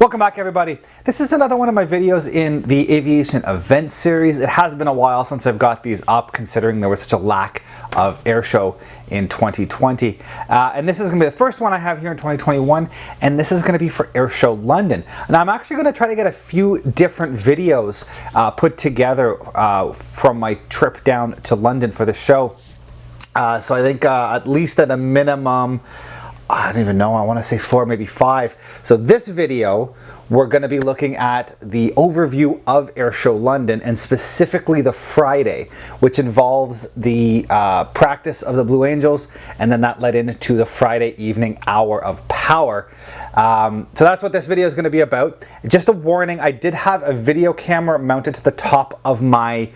Welcome back, everybody. This is another one of my videos in the aviation event series. It has been a while since I've got these up, considering there was such a lack of air show in 2020. And this is going to be the first one I have here in 2021, and this is going to be for Airshow London. Now, I'm actually going to try to get a few different videos put together from my trip down to London for the show. So I think at least at a minimum, I don't even know, I want to say 4, maybe 5. So this video, we're going to be looking at the overview of Airshow London, and specifically the Friday, which involves the practice of the Blue Angels, and then that led into the Friday evening hour of power. So that's what this video is going to be about. Just a warning, I did have a video camera mounted to the top of my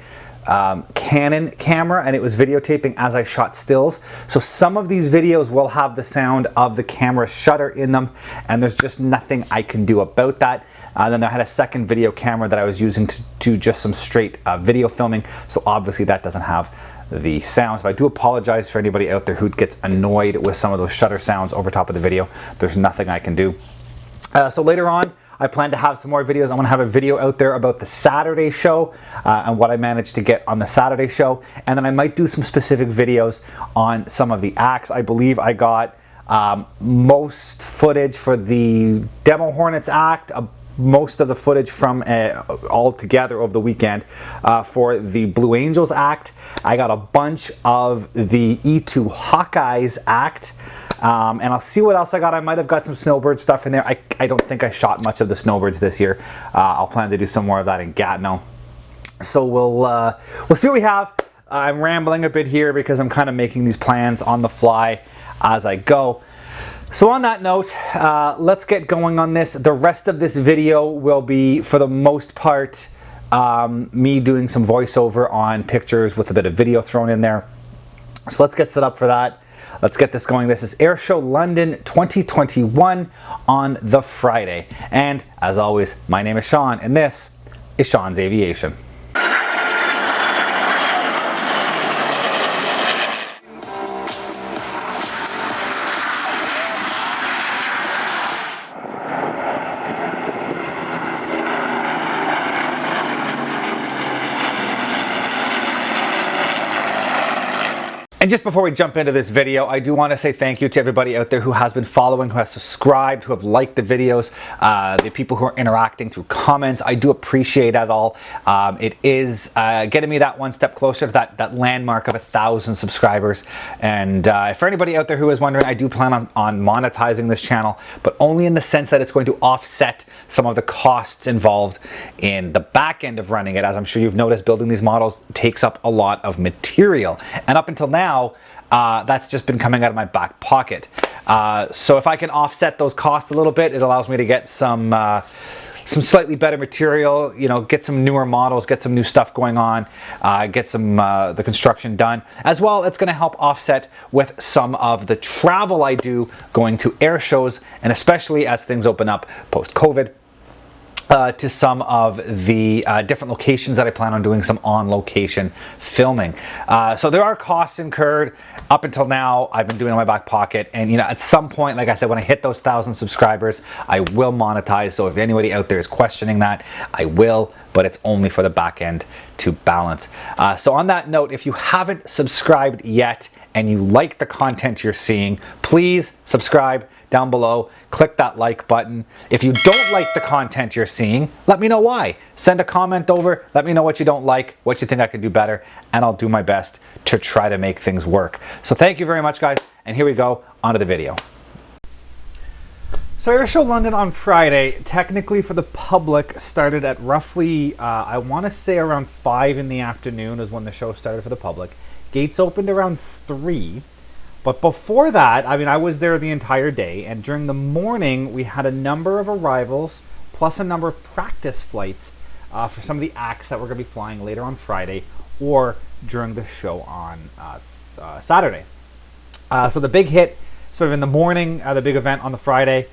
Canon camera, and it was videotaping as I shot stills, so some of these videos will have the sound of the camera shutter in them, and there's just nothing I can do about that. Then I had a second video camera that I was using to do just some straight video filming, so obviously that doesn't have the sound. So I do apologize for anybody out there who gets annoyed with some of those shutter sounds over top of the video. There's nothing I can do. So later on, I plan to have some more videos. I'm going to have a video out there about the Saturday show and what I managed to get on the Saturday show. And then I might do some specific videos on some of the acts. I believe I got most footage for the Demo Hornets act, most of the footage from all together over the weekend for the Blue Angels act. I got a bunch of the E2 Hawkeyes act. And I'll see what else I got. I might have got some Snowbird stuff in there. I don't think I shot much of the Snowbirds this year. I'll plan to do some more of that in Gatineau. So we'll see what we have. I'm rambling a bit here because I'm kind of making these plans on the fly as I go. So on that note, let's get going on this. The rest of this video will be, for the most part, me doing some voiceover on pictures with a bit of video thrown in there. So let's get set up for that. Let's get this going. This is Airshow London 2021 on the Friday. And as always, my name is Sean, and this is Sean's Aviation. And just before we jump into this video, I do want to say thank you to everybody out there who has been following, who has subscribed, who have liked the videos, the people who are interacting through comments. I do appreciate that all. It is getting me that one step closer to that landmark of 1,000 subscribers. And for anybody out there who is wondering, I do plan on monetizing this channel, but only in the sense that it's going to offset some of the costs involved in the back end of running it. As I'm sure you've noticed, building these models takes up a lot of material. And up until now, that's just been coming out of my back pocket. So if I can offset those costs a little bit, it allows me to get some slightly better material, you know, get some newer models, get some new stuff going on, get some the construction done. As well, it's going to help offset with some of the travel I do going to air shows, and especially as things open up post-COVID. To some of the different locations that I plan on doing some on-location filming. So there are costs incurred. Up until now, I've been doing it in my back pocket, and you know, at some point, like I said, when I hit those 1,000 subscribers, I will monetize. So if anybody out there is questioning that, I will, but it's only for the back end to balance. So on that note, if you haven't subscribed yet and you like the content you're seeing, please subscribe down below. Click that like button. If you don't like the content you're seeing, let me know why. Send a comment over, let me know what you don't like, what you think I could do better, and I'll do my best to try to make things work. So thank you very much, guys, and here we go, onto the video. So Airshow London on Friday, technically for the public, started at roughly, I want to say around 5 in the afternoon is when the show started for the public. Gates opened around 3. But before that, I mean, I was there the entire day, and during the morning, we had a number of arrivals, plus a number of practice flights for some of the acts that were going to be flying later on Friday or during the show on Saturday. So the big hit, sort of in the morning, the big event on the Friday,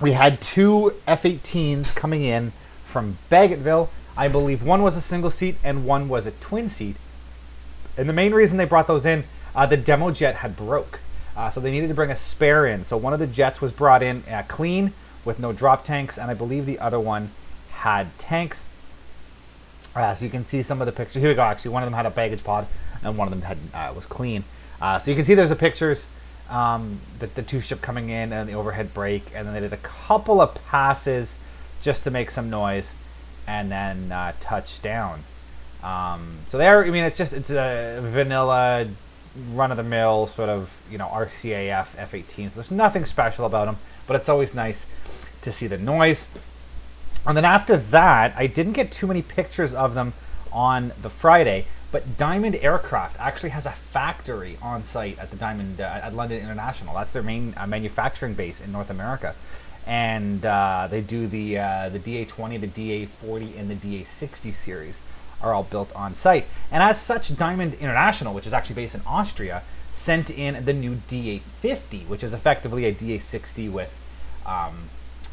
we had 2 F-18s coming in from Bagotville. I believe one was a single seat and one was a twin seat. And the main reason they brought those in, the demo jet had broke. So they needed to bring a spare in. So one of the jets was brought in clean, with no drop tanks, and I believe the other one had tanks. So you can see some of the pictures. Here we go. Actually, one of them had a baggage pod, and one of them had was clean. So you can see there's the pictures. The two ship coming in and the overhead brake, and then they did a couple of passes just to make some noise, and then touch down. So there, I mean, it's a vanilla, run-of-the-mill sort of, you know, RCAF F-18s. There's nothing special about them, but it's always nice to see the noise. And then after that, I didn't get too many pictures of them on the Friday, but Diamond Aircraft actually has a factory on site at the Diamond at London International. That's their main manufacturing base in North America, and they do the DA-20, the DA-40, and the DA-60 series are all built on site. And as such, Diamond International, which is actually based in Austria, sent in the new DA-50, which is effectively a DA-60 with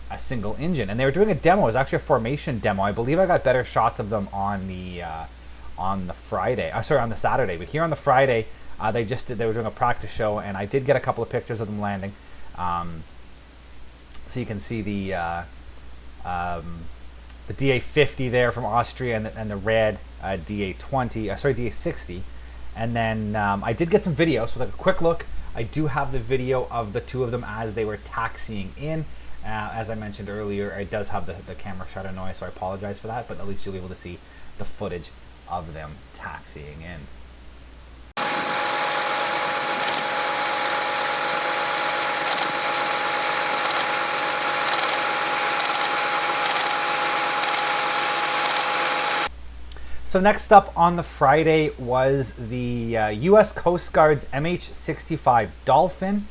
a single engine. And they were doing a demo. It was actually a formation demo. I believe I got better shots of them on the Friday. Sorry, on the Saturday. But here on the Friday, they were doing a practice show, and I did get a couple of pictures of them landing. So you can see the DA-50 there from Austria, and the red DA-20, sorry, DA-60. And then I did get some video, so like a quick look. I do have the video of the two of them as they were taxiing in. As I mentioned earlier, it does have the camera shutter noise, so I apologize for that, but at least you'll be able to see the footage of them taxiing in. So next up on the Friday was the U.S. Coast Guard's MH-65 Dolphin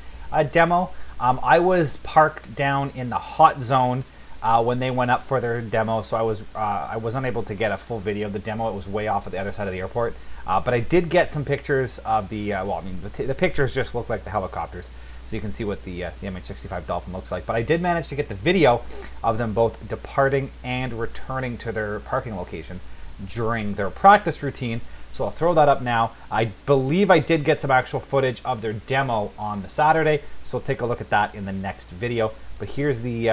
demo. I was parked down in the hot zone when they went up for their demo, so I was unable to get a full video of the demo. It was way off at the other side of the airport, but I did get some pictures of the the pictures just look like the helicopters, so you can see what the MH-65 Dolphin looks like. But I did manage to get the video of them both departing and returning to their parking location during their practice routine. So I'll throw that up now. I believe I did get some actual footage of their demo on the Saturday, so we'll take a look at that in the next video. But here's the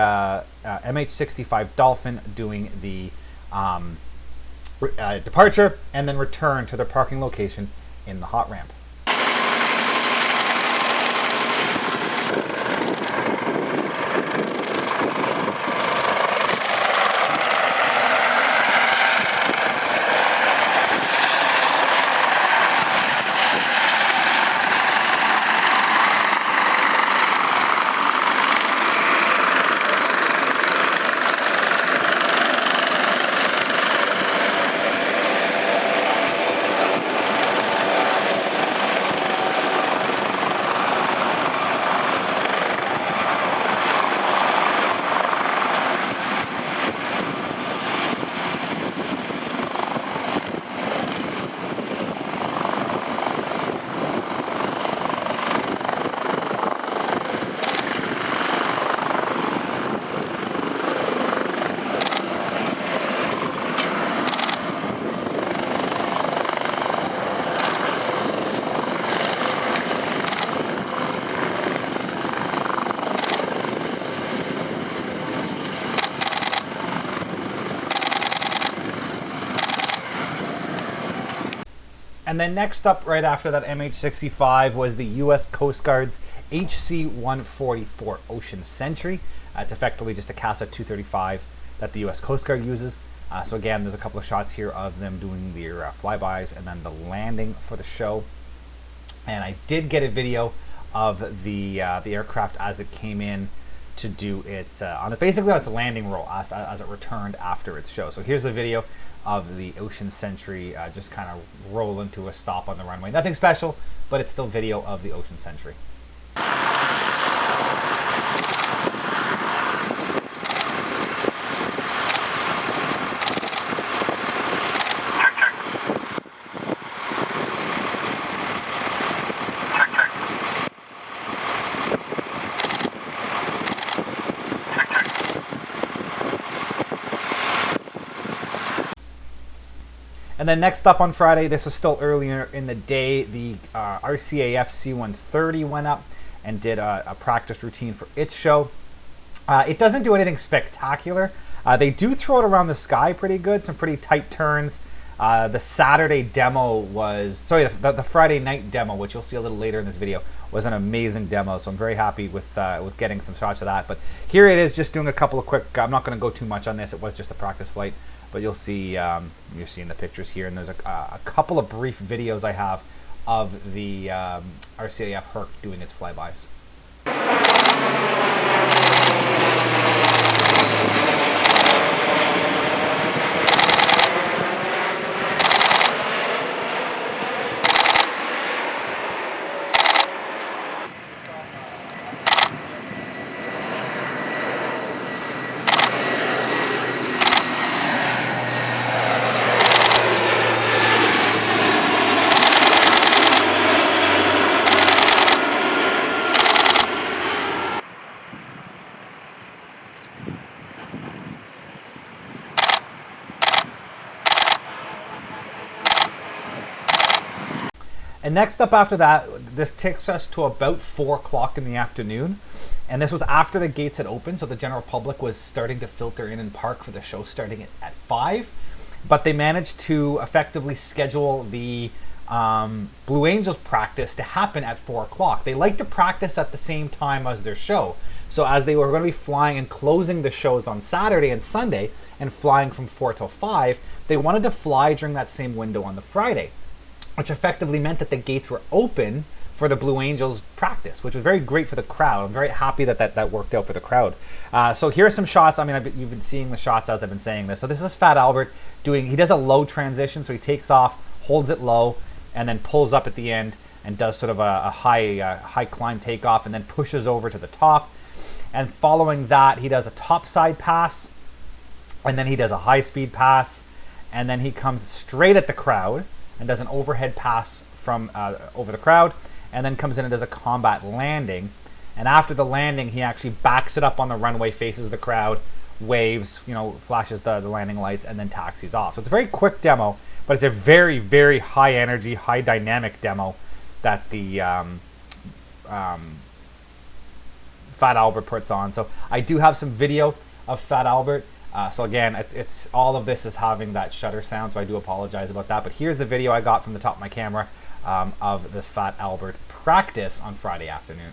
MH-65 Dolphin doing the departure and then return to their parking location in the hot ramp. And then next up, right after that MH-65, was the U.S. Coast Guard's HC-144 Ocean Sentry. It's effectively just a CASA 235 that the U.S. Coast Guard uses. So again, there's a couple of shots here of them doing their flybys and then the landing for the show. And I did get a video of the aircraft as it came in to do its basically on its landing roll as it returned after its show. So here's the video of the Ocean Sentry just kind of rolling to a stop on the runway. Nothing special, but it's still video of the Ocean Sentry. And then next up on Friday, this was still earlier in the day, the RCAF C-130 went up and did a practice routine for its show. It doesn't do anything spectacular. They do throw it around the sky pretty good, some pretty tight turns. The Saturday demo was, sorry, the Friday night demo, which you'll see a little later in this video, was an amazing demo. So I'm very happy with getting some shots of that. But here it is, just doing a couple of quick, I'm not going to go too much on this. It was just a practice flight, but you'll see, you're seeing the pictures here. And there's a couple of brief videos I have of the RCAF Herc doing its flybys. And next up after that, this takes us to about 4 o'clock in the afternoon. And this was after the gates had opened, so the general public was starting to filter in and park for the show starting at 5. But they managed to effectively schedule the Blue Angels practice to happen at 4 o'clock. They like to practice at the same time as their show. So as they were going to be flying and closing the shows on Saturday and Sunday and flying from 4 till 5, they wanted to fly during that same window on the Friday, which effectively meant that the gates were open for the Blue Angels practice, which was very great for the crowd. I'm very happy that that worked out for the crowd. So here are some shots. I mean, you've been seeing the shots as I've been saying this. So this is Fat Albert doing, he does a low transition. So he takes off, holds it low, and then pulls up at the end and does sort of a high climb takeoff and then pushes over to the top. And following that, he does a topside pass, and then he does a high speed pass, and then he comes straight at the crowd and does an overhead pass from over the crowd, and then comes in and does a combat landing. And after the landing, he actually backs it up on the runway, faces the crowd, waves, you know, flashes the landing lights, and then taxis off. So it's a very quick demo, but it's a very, very high energy, high dynamic demo that the Fat Albert puts on. So I do have some video of Fat Albert. So again, it's all of this is having that shutter sound, so I do apologize about that. But here's the video I got from the top of my camera of the Fat Albert practice on Friday afternoon.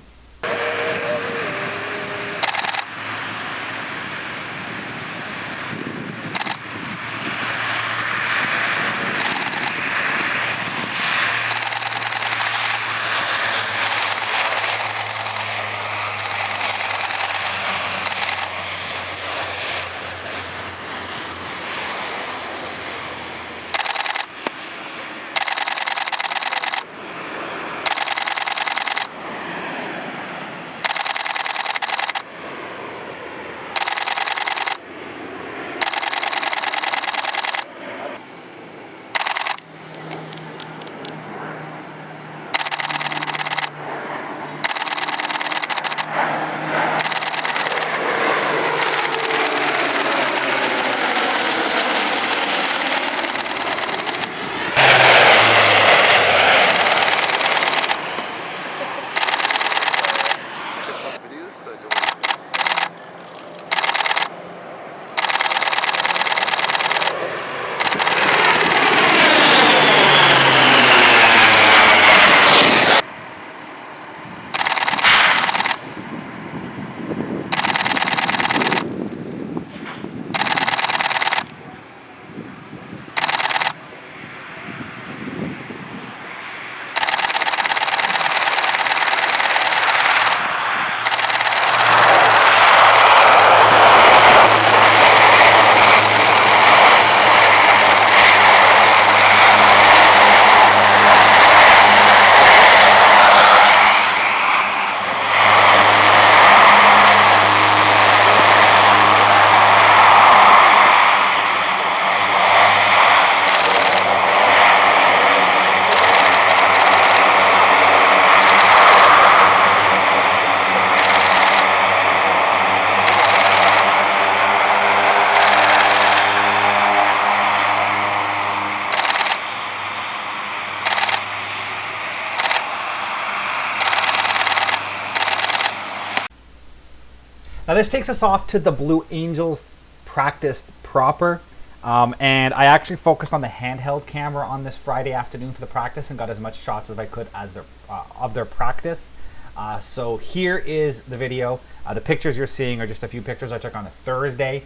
this takes us off to the Blue Angels practice proper. And I actually focused on the handheld camera on this Friday afternoon for the practice and got as much shots as I could as of their practice. So here is the video. The pictures you're seeing are just a few pictures I took on a Thursday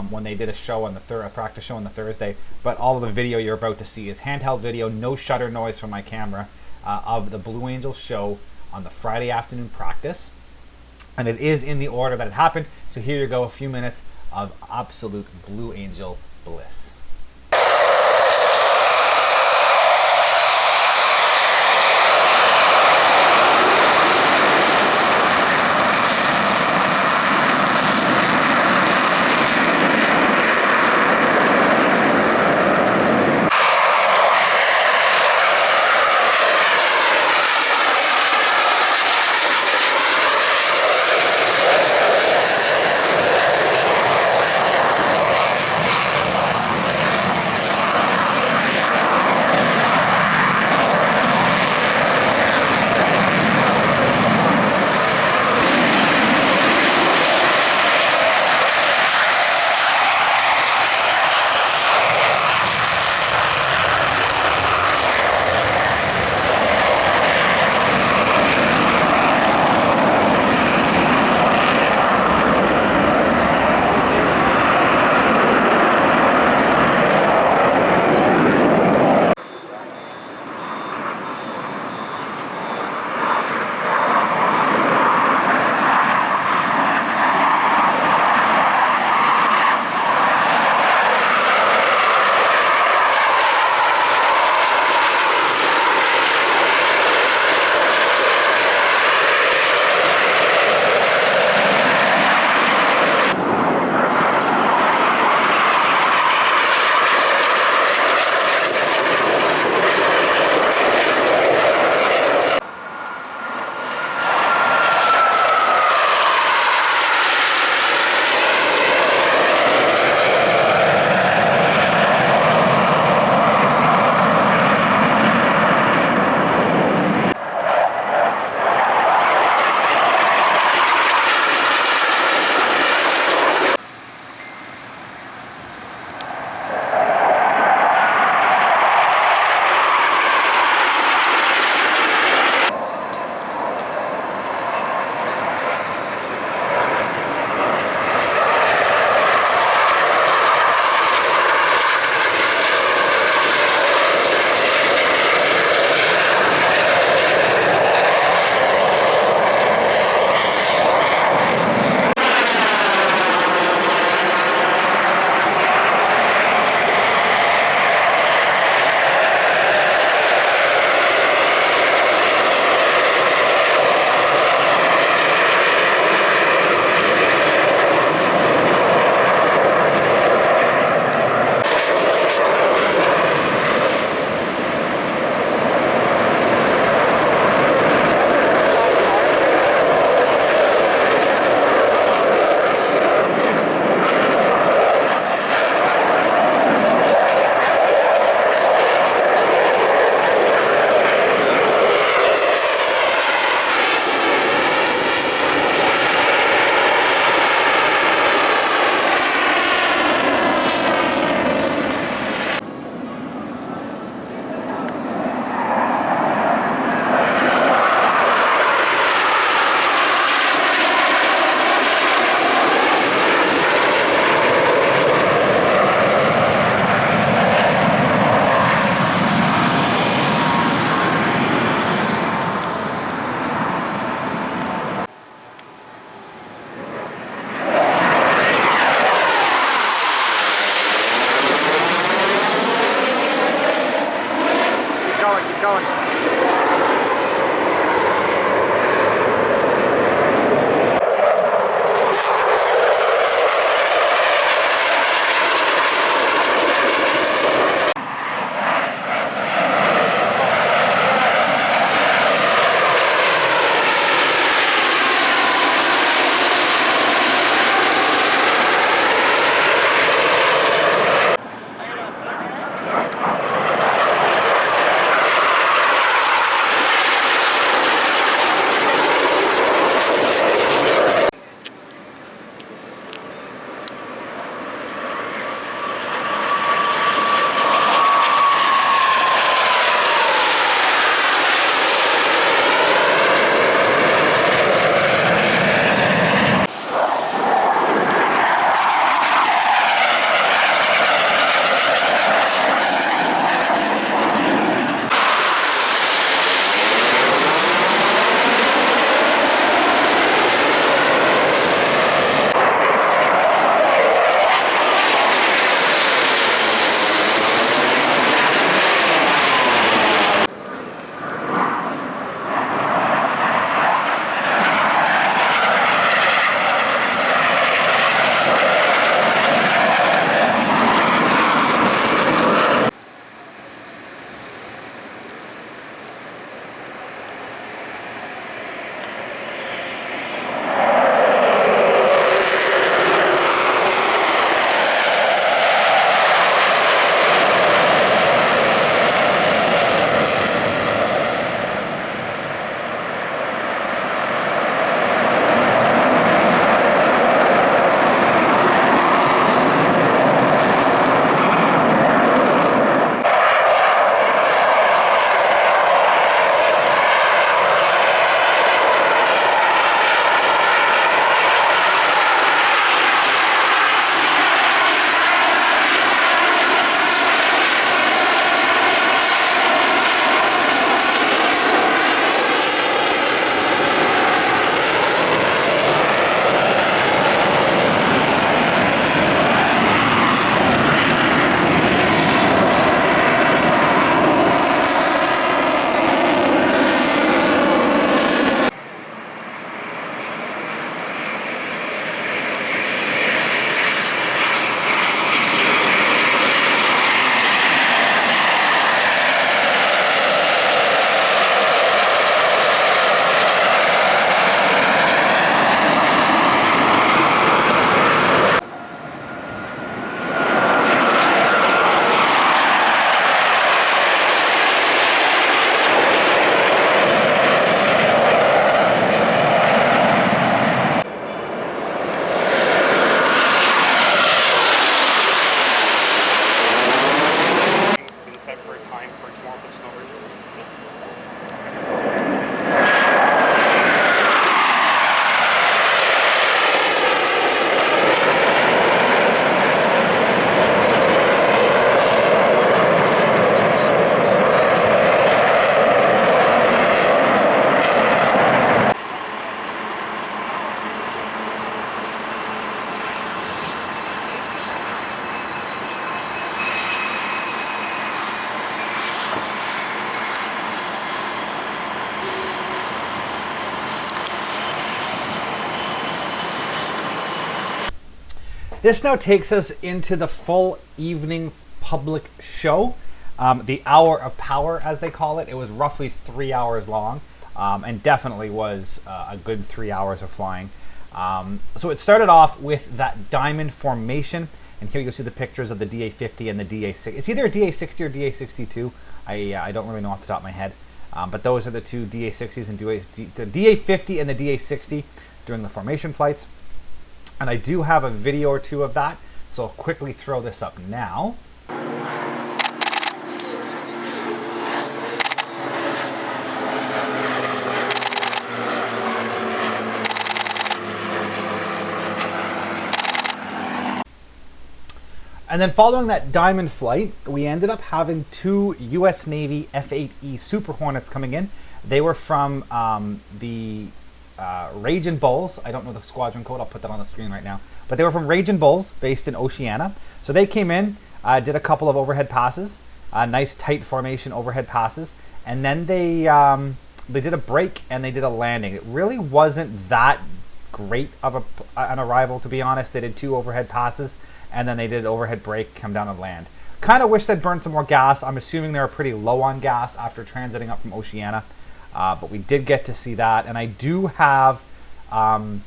when they did a show on a practice show on the Thursday. But all of the video you're about to see is handheld video, no shutter noise from my camera, of the Blue Angels show on the Friday afternoon practice. And it is in the order that it happened. So here you go, a few minutes of absolute Blue Angel bliss. This now takes us into the full evening public show. The hour of power, as they call it. It was roughly 3 hours long, and definitely was a good 3 hours of flying. So it started off with that diamond formation, and here you'll see the pictures of the DA-50 and the DA-60. It's either a DA-60 or DA-62. I don't really know off the top of my head, but those are the two DA-60s, and the DA-50 and the DA-60 during the formation flights. And I do have a video or two of that, so I'll quickly throw this up now. And then following that diamond flight, we ended up having two US Navy F-8E Super Hornets coming in. They were from the Raging Bulls. I don't know the squadron code. I'll put that on the screen right now. But they were from Raging Bulls, based in Oceania. So they came in, did a couple of overhead passes, nice tight formation overhead passes, and then they did a break and they did a landing. It really wasn't that great of an arrival, to be honest. They did two overhead passes, and then they did overhead break, come down and land. Kind of wish they'd burned some more gas. I'm assuming they were pretty low on gas after transiting up from Oceania. But we did get to see that, and I do have, I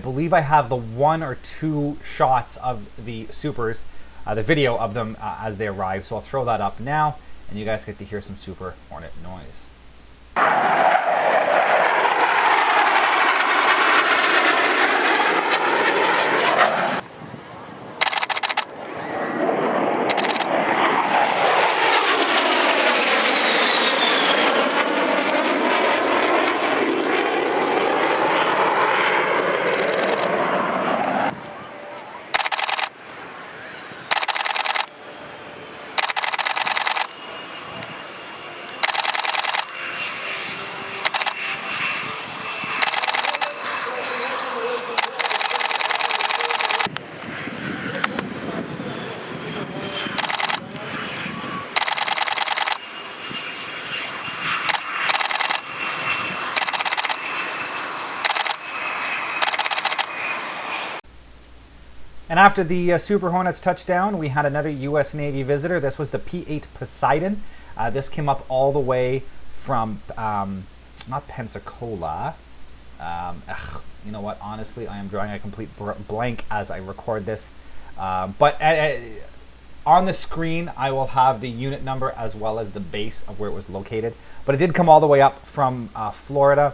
believe I have the 1 or 2 shots of the Supers, the video of them as they arrived. So I'll throw that up now, and you guys get to hear some Super Hornet noise. And after the Super Hornets touchdown, we had another U.S. Navy visitor. This was the P-8 Poseidon. This came up all the way from, not Pensacola. You know what? Honestly, I am drawing a complete blank as I record this. But on the screen, I will have the unit number as well as the base of where it was located. But it did come all the way up from Florida,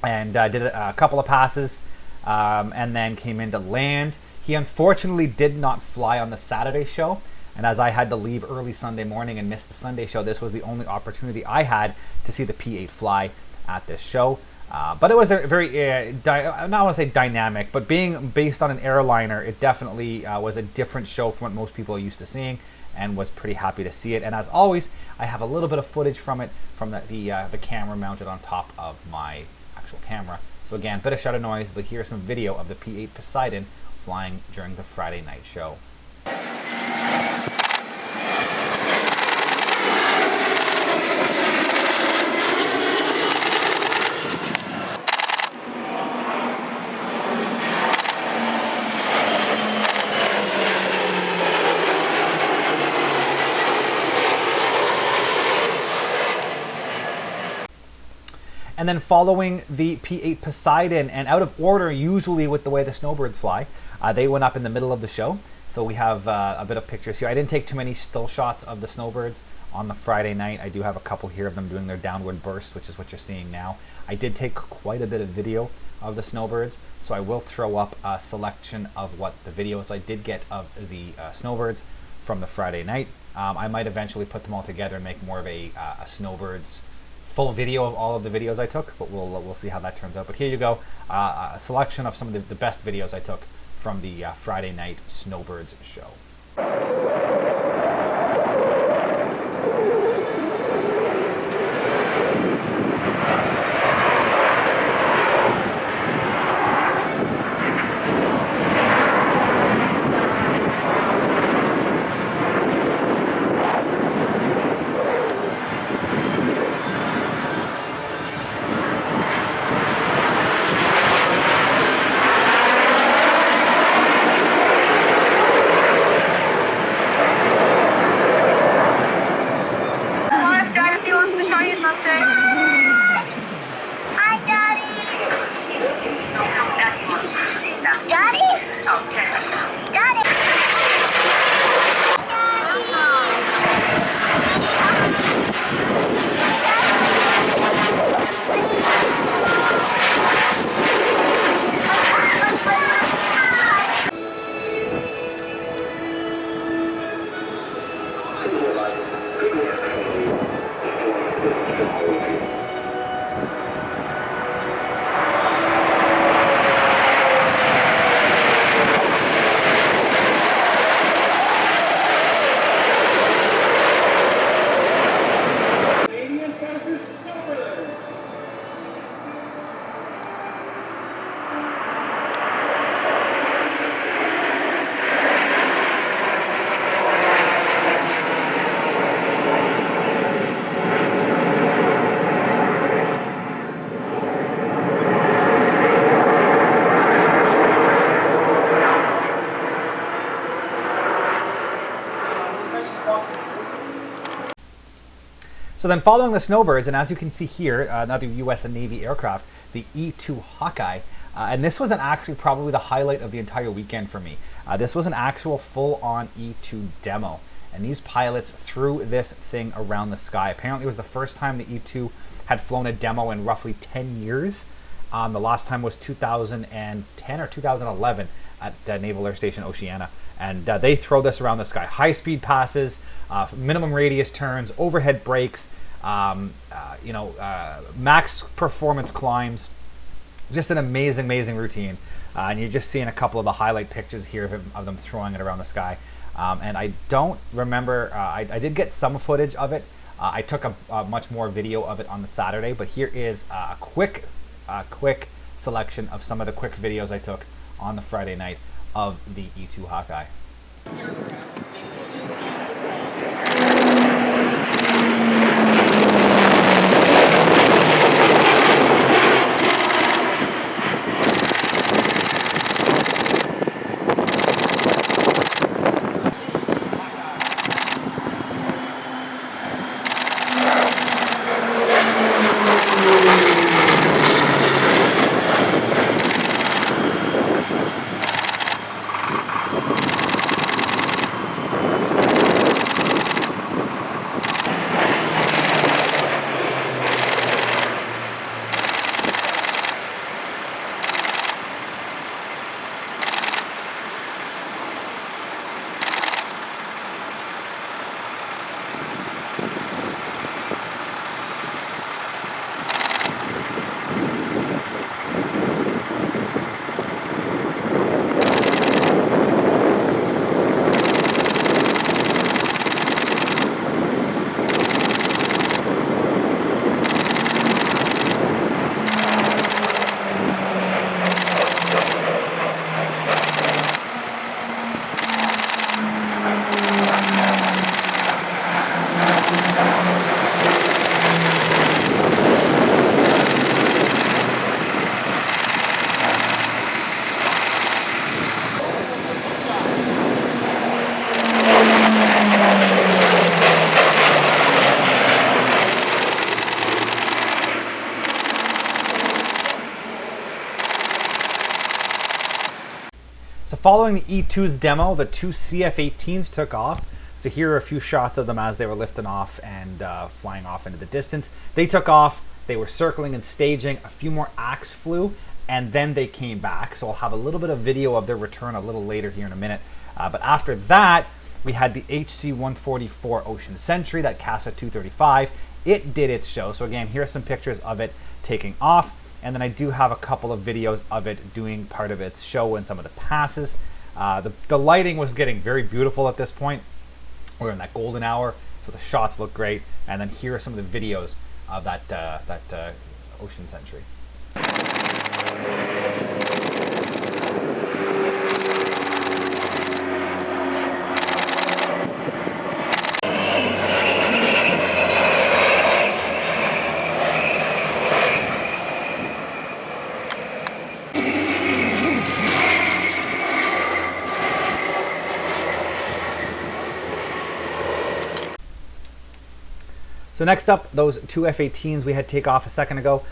and did a couple of passes, and then came in to land. He unfortunately did not fly on the Saturday show, and as I had to leave early Sunday morning and miss the Sunday show, this was the only opportunity I had to see the P-8 fly at this show. But it was a very, I don't want to say dynamic, but being based on an airliner, it definitely was a different show from what most people are used to seeing, and was pretty happy to see it. And as always, I have a little bit of footage from it, from the camera mounted on top of my actual camera. So again, bit of shutter noise, but here's some video of the P-8 Poseidon flying during the Friday night show. And then following the P-8 Poseidon, and out of order usually with the way the Snowbirds fly, they went up in the middle of the show. So we have a bit of pictures here. I didn't take too many still shots of the Snowbirds on the Friday night. I do have a couple here of them doing their downward burst, which is what you're seeing now. I did take quite a bit of video of the Snowbirds, so I will throw up a selection of what the videos I did get of the Snowbirds from the Friday night. I might eventually put them all together and make more of a Snowbirds full video of all of the videos I took, but we'll see how that turns out. But here you go, a selection of some of the best videos I took from the Friday night Snowbirds show. So then following the Snowbirds, and as you can see here, another US and Navy aircraft, the E-2 Hawkeye, and this was actually probably the highlight of the entire weekend for me. This was an actual full-on E-2 demo, and these pilots threw this thing around the sky. Apparently it was the first time the E-2 had flown a demo in roughly 10 years. The last time was 2010 or 2011 at Naval Air Station Oceana, and they throw this around the sky. High-speed passes, minimum radius turns, overhead brakes, max performance climbs. Just an amazing routine. And you're just seeing a couple of the highlight pictures here of them throwing it around the sky. And I don't remember, I did get some footage of it. I took a much more video of it on the Saturday, but here is a quick selection of some of the quick videos I took on the Friday night of the E-2 Hawkeye. So following the E-2's demo, the two CF-18s took off. So here are a few shots of them as they were lifting off and flying off into the distance. They took off, they were circling and staging, a few more acts flew, and then they came back. So I'll have a little bit of video of their return a little later here in a minute. But after that, we had the HC-144 Ocean Sentry, that CASA 235. It did its show. So again, here are some pictures of it taking off. And then I do have a couple of videos of it doing part of its show and some of the passes. The lighting was getting very beautiful at this point. We're in that golden hour, so the shots look great. And then here are some of the videos of that Ocean Sentry. So next up, those two F-18s we had take off a second ago,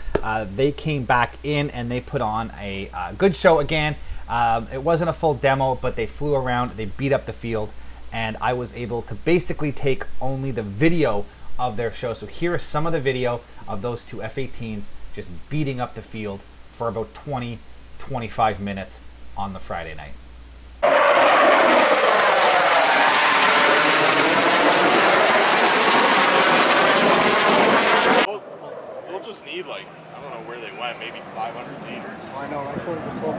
they came back in and they put on a good show again. It wasn't a full demo, but they flew around, they beat up the field, and I was able to basically take only the video of their show. So here is some of the video of those two F-18s just beating up the field for about 20-25 minutes on the Friday night. They'll just need, like, I don't know where they went, maybe 500 liters. I know, I told them both.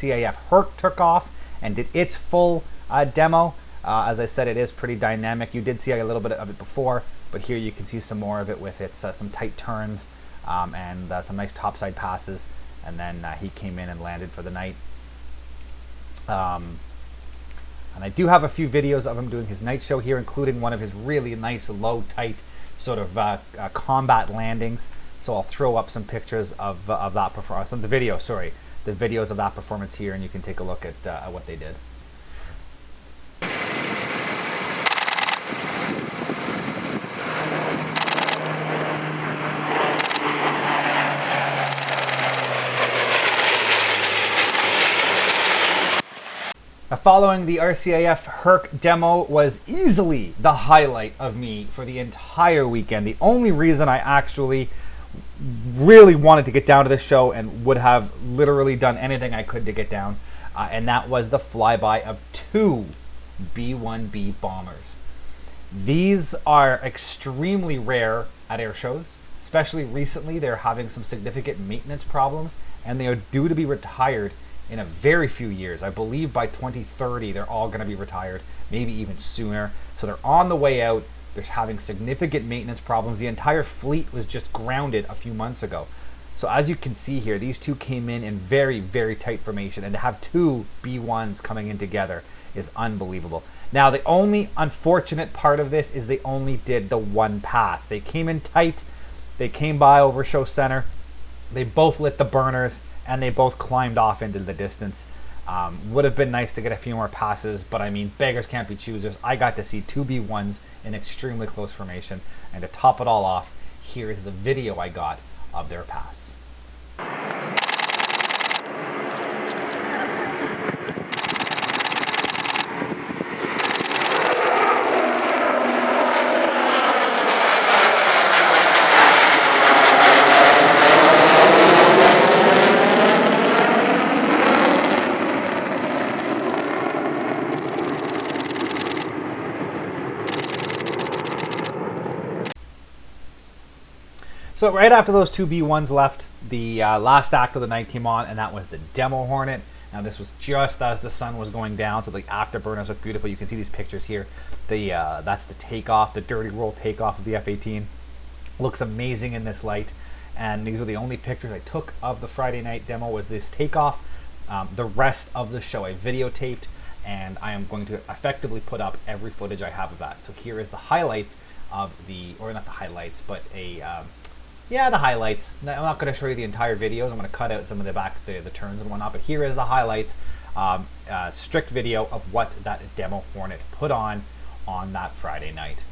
RCAF Herc took off and did its full demo. As I said, it is pretty dynamic. You did see a little bit of it before, but here you can see some more of it with its some tight turns and some nice topside passes. And then he came in and landed for the night. And I do have a few videos of him doing his night show here, including one of his really nice, low, tight sort of combat landings. So I'll throw up some pictures of that performance, the videos of that performance here, and you can take a look at what they did. Following the RCAF Herc demo was easily the highlight of me for the entire weekend. The only reason I actually really wanted to get down to this show and would have literally done anything I could to get down, and that was the flyby of 2 B-1B bombers. These are extremely rare at air shows, especially recently. They're having some significant maintenance problems, and they are due to be retired in a very few years. I believe by 2030 they're all going to be retired, maybe even sooner. So they're on the way out. They're having significant maintenance problems. The entire fleet was just grounded a few months ago. So as you can see here, these two came in very, very tight formation, and to have 2 B1s coming in together is unbelievable. Now, the only unfortunate part of this is they only did the 1 pass. They came in tight. They came by over show center. They both lit the burners, and they both climbed off into the distance. Would have been nice to get a few more passes, but I mean, beggars can't be choosers. I got to see 2 B1s in extremely close formation, and to top it all off, here is the video I got of their pass. So right after those 2 B1s left, the last act of the night came on, and that was the Demo Hornet. Now this was just as the sun was going down, so the afterburners look beautiful. You can see these pictures here. That's the takeoff, the dirty roll takeoff of the F-18. Looks amazing in this light, and these are the only pictures I took of the Friday night demo was this takeoff. The rest of the show I videotaped, and I am going to effectively put up every footage I have of that. So here is the highlights of the, or not the highlights, but the highlights. I'm not going to show you the entire videos. I'm going to cut out some of the turns and whatnot, but here is the highlights. Strict video of what that Demo Hornet put on that Friday night.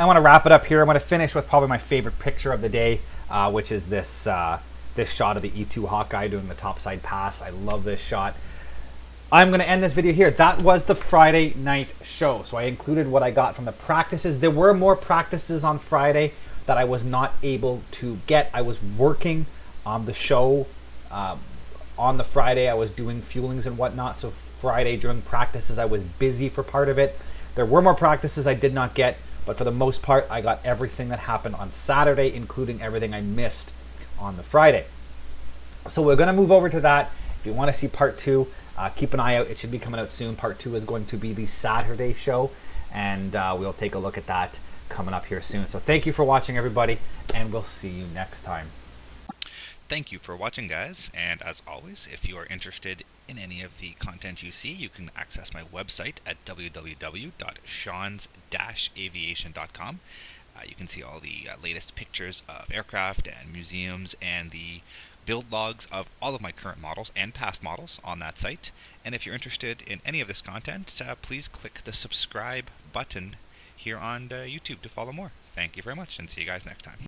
I want to wrap it up here. I'm going to finish with probably my favorite picture of the day, which is this this shot of the E2 Hawkeye doing the topside pass. I love this shot. I'm going to end this video here. That was the Friday night show. So I included what I got from the practices. There were more practices on Friday that I was not able to get. I was working on the show on the Friday. I was doing fuelings and whatnot. So Friday during practices, I was busy for part of it. There were more practices I did not get, but for the most part, I got everything that happened on Saturday, including everything I missed on the Friday. So we're going to move over to that. If you want to see part 2, keep an eye out. It should be coming out soon. Part 2 is going to be the Saturday show, and we'll take a look at that coming up here soon. So thank you for watching, everybody, and we'll see you next time. Thank you for watching, guys, and as always, if you are interested in any of the content you see, you can access my website at www.seans-aviation.com. You can see all the latest pictures of aircraft and museums and the build logs of all of my current models and past models on that site. And if you're interested in any of this content, please click the subscribe button here on YouTube to follow more. Thank you very much, and see you guys next time.